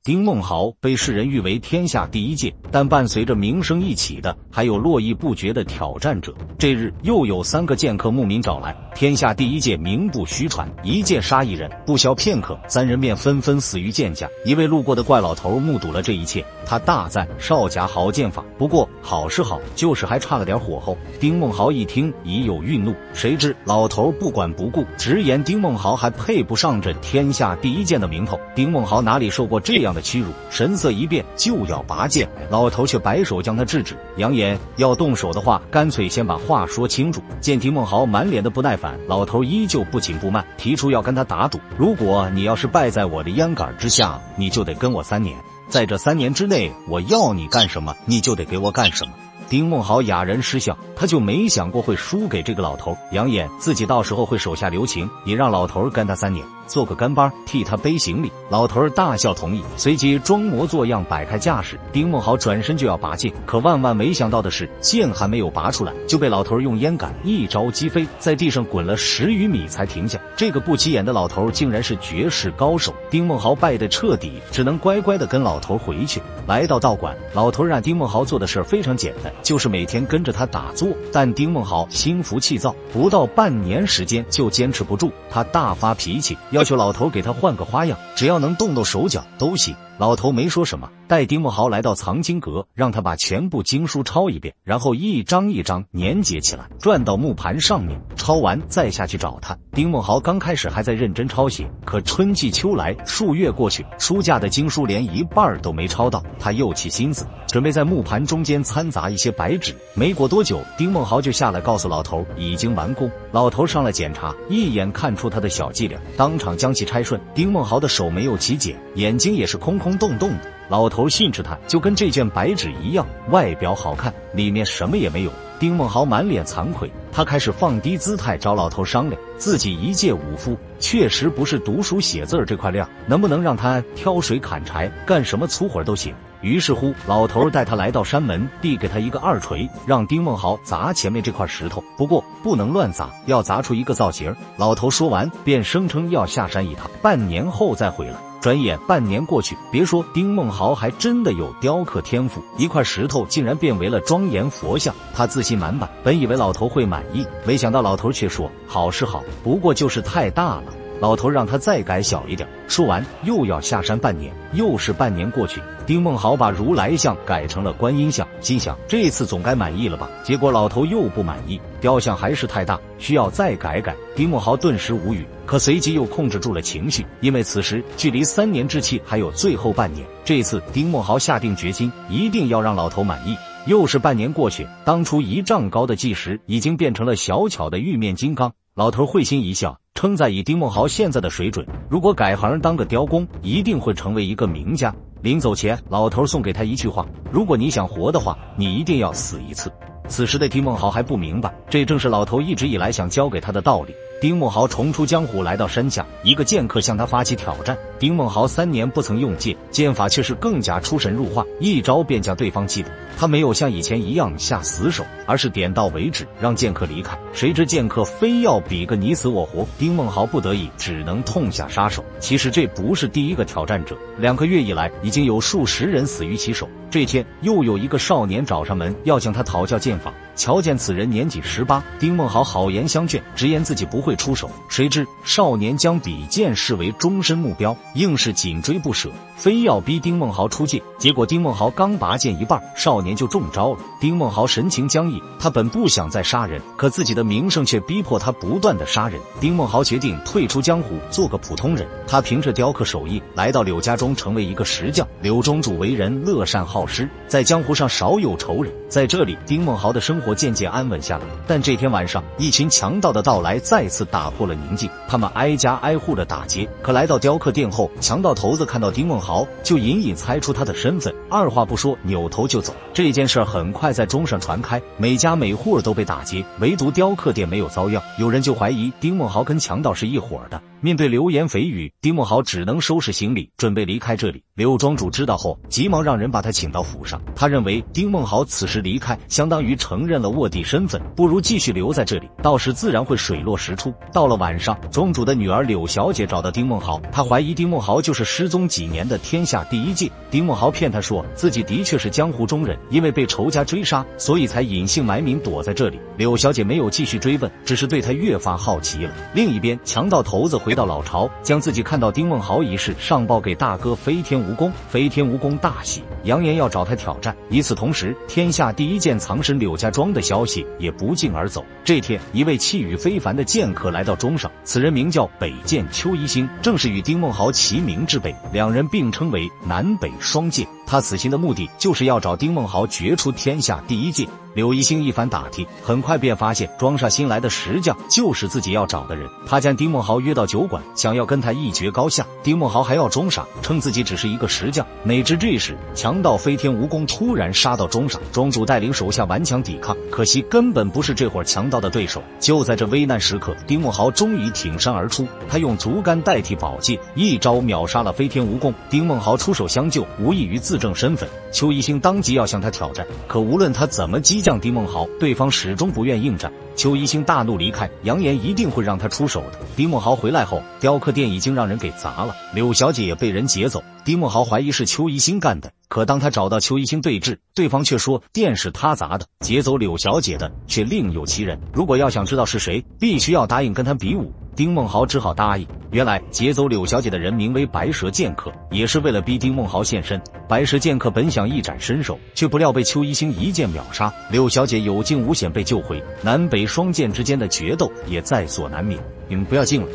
丁孟豪被世人誉为天下第一剑，但伴随着名声一起的，还有络绎不绝的挑战者。这日又有3个剑客慕名找来，天下第一剑名不虚传，一剑杀一人。不消片刻，3人便纷纷死于剑下。一位路过的怪老头目睹了这一切，他大赞少侠好剑法。不过好是好，就是还差了点火候。丁孟豪一听已有愠怒，谁知老头不管不顾，直言丁孟豪还配不上这天下第一剑的名头。丁孟豪哪里受过这样的欺辱，神色一变就要拔剑，老头却摆手将他制止，扬言要动手的话，干脆先把话说清楚。见丁孟豪满脸的不耐烦，老头依旧不紧不慢，提出要跟他打赌，如果你要是败在我的烟杆之下，你就得跟我3年，在这3年之内，我要你干什么，你就得给我干什么。丁孟豪哑然失笑，他就没想过会输给这个老头，扬言自己到时候会手下留情，也让老头跟他3年，做个跟班，替他背行李。老头大笑同意，随即装模作样摆开架势。丁孟豪转身就要拔剑，可万万没想到的是，剑还没有拔出来，就被老头用烟杆一招击飞，在地上滚了10余米才停下。这个不起眼的老头竟然是绝世高手，丁孟豪败得彻底，只能乖乖的跟老头回去。来到道馆，老头让丁孟豪做的事非常简单，就是每天跟着他打坐。但丁孟豪心浮气躁，不到半年时间就坚持不住，他大发脾气，要求老头给他换个花样，只要能动手脚都行。老头没说什么，带丁孟豪来到藏经阁，让他把全部经书抄一遍，然后一张一张粘结起来，转到木盘上面，抄完再下去找他。丁孟豪刚开始还在认真抄写，可春季秋来，数月过去，书架的经书连一半都没抄到，他又起心思，准备在木盘中间掺杂一些白纸。没过多久，丁孟豪就下来告诉老头已经完工。老头上来检查，一眼看出他的小伎俩，当场将其拆顺。丁孟豪的手没有起茧，眼睛也是空空洞洞的。老头训斥他，就跟这卷白纸一样，外表好看，里面什么也没有。丁孟豪满脸惭愧，他开始放低姿态找老头商量，自己一介武夫，确实不是读书写字这块料，能不能让他挑水砍柴，干什么粗活都行。于是乎，老头带他来到山门，递给他一个2锤，让丁孟豪砸前面这块石头，不过不能乱砸，要砸出一个造型。老头说完便声称要下山一趟，半年后再回来。转眼半年过去，别说丁孟豪还真的有雕刻天赋，一块石头竟然变为了庄严佛像。他自信满满，本以为老头会满意，没想到老头却说好是好，不过就是太大了。老头让他再改小一点，说完又要下山半年。又是半年过去，丁孟豪把如来像改成了观音像，心想这次总该满意了吧。结果老头又不满意，雕像还是太大，需要再改改。丁孟豪顿时无语，可随即又控制住了情绪，因为此时距离3年之期还有最后半年。这次丁孟豪下定决心，一定要让老头满意。又是半年过去，当初1丈高的巨石已经变成了小巧的玉面金刚。老头会心一笑，称赞以丁孟豪现在的水准，如果改行当个雕工，一定会成为一个名家。临走前，老头送给他一句话：如果你想活的话，你一定要死一次。此时的丁孟豪还不明白，这正是老头一直以来想教给他的道理。丁孟豪重出江湖，来到山下，一个剑客向他发起挑战。丁孟豪3年不曾用剑，剑法却是更加出神入化，一招便将对方击倒。他没有像以前一样下死手，而是点到为止，让剑客离开。谁知剑客非要比个你死我活，丁孟豪不得已只能痛下杀手。其实这不是第一个挑战者，2个月以来已经有数十人死于其手。这天又有一个少年找上门，要向他讨教剑法。瞧见此人年仅18，丁孟豪好言相劝，直言自己不会出手。谁知少年将比剑视为终身目标，硬是紧追不舍，非要逼丁孟豪出剑。结果丁孟豪刚拔剑一半，少年就中招了。丁孟豪神情僵毅，他本不想再杀人，可自己的名声却逼迫他不断的杀人。丁孟豪决定退出江湖，做个普通人。他凭着雕刻手艺来到柳家中，成为一个石匠。柳中主为人乐善好施，在江湖上少有仇人。在这里，丁孟豪的生活渐渐安稳下来。但这天晚上，一群强盗的到来再次打破了宁静，他们挨家挨户的打劫。可来到雕刻店后，强盗头子看到丁孟豪，就隐隐猜出他的身份，二话不说扭头就走。这件事很快在中上传开，每家每户都被打劫，唯独雕刻店没有遭殃。有人就怀疑丁孟豪跟强盗是一伙的。面对流言蜚语，丁梦豪只能收拾行李，准备离开这里。柳庄主知道后，急忙让人把他请到府上。他认为丁梦豪此时离开，相当于承认了卧底身份，不如继续留在这里，到时自然会水落石出。到了晚上，庄主的女儿柳小姐找到丁梦豪，她怀疑丁梦豪就是失踪几年的天下第一剑。丁梦豪骗她说自己的确是江湖中人，因为被仇家追杀，所以才隐姓埋名躲在这里。柳小姐没有继续追问，只是对他越发好奇了。另一边，强盗头子回到老巢，将自己看到丁梦豪一事上报给大哥飞天蜈蚣。飞天蜈蚣大喜，扬言要找他挑战。与此同时，天下第一剑藏身柳家庄的消息也不胫而走。这天，一位气宇非凡的剑客来到中上，此人名叫北剑邱一星，正是与丁梦豪齐名之辈，两人并称为南北双剑。他此行的目的就是要找丁梦豪决出天下第一剑。柳一星一番打听，很快便发现庄上新来的石匠就是自己要找的人。他将丁梦豪约到酒馆，想要跟他一决高下。丁梦豪还要装傻，称自己只是一个石匠。哪知这时，强盗飞天蜈蚣突然杀到中上，庄主带领手下顽强抵抗，可惜根本不是这伙强盗的对手。就在这危难时刻，丁梦豪终于挺身而出，他用竹竿代替宝剑，一招秒杀了飞天蜈蚣。丁梦豪出手相救，无异于自证身份。邱一星当即要向他挑战，可无论他怎么激将丁梦豪，对方始终不愿应战。邱一星大怒离开，扬言一定会让他出手的。丁梦豪回来后，雕刻店已经让人给砸了，柳小姐也被人劫走。丁梦豪怀疑是邱一星干的，可当他找到邱一星对峙，对方却说店是他砸的，劫走柳小姐的却另有其人。如果要想知道是谁，必须要答应跟他比武。丁梦豪只好答应。原来劫走柳小姐的人名为白蛇剑客，也是为了逼丁梦豪现身。白蛇剑客本想一展身手，却不料被邱一星一剑秒杀，柳小姐有惊无险被救回。南北双剑之间的决斗也在所难免。你们不要进了，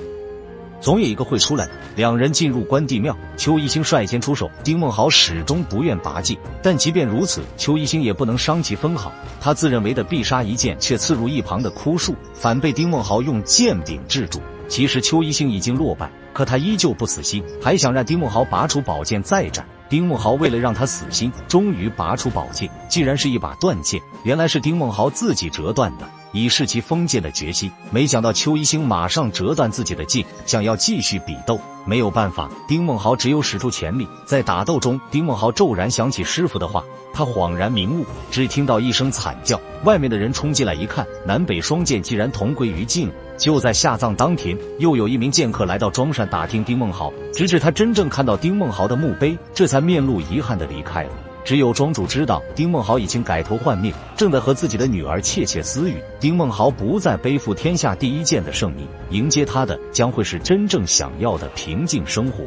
总有一个会出来的。两人进入关帝庙，邱一星率先出手，丁梦豪始终不愿拔剑。但即便如此，邱一星也不能伤其分毫，他自认为的必杀一剑却刺入一旁的枯树，反被丁梦豪用剑柄制住。其实邱一星已经落败，可他依旧不死心，还想让丁梦豪拔出宝剑再战。丁梦豪为了让他死心，终于拔出宝剑，竟然是一把断剑，原来是丁梦豪自己折断的，以示其封剑的决心。没想到邱一星马上折断自己的剑，想要继续比斗。没有办法，丁梦豪只有使出全力。在打斗中，丁梦豪骤然想起师傅的话，他恍然明悟，只听到一声惨叫，外面的人冲进来一看，南北双剑既然同归于尽了。就在下葬当天，又有一名剑客来到庄山打听丁梦豪，直至他真正看到丁梦豪的墓碑，这才面露遗憾地离开了。只有庄主知道，丁梦豪已经改头换面，正在和自己的女儿窃窃私语。丁梦豪不再背负天下第一剑的盛名，迎接他的将会是真正想要的平静生活。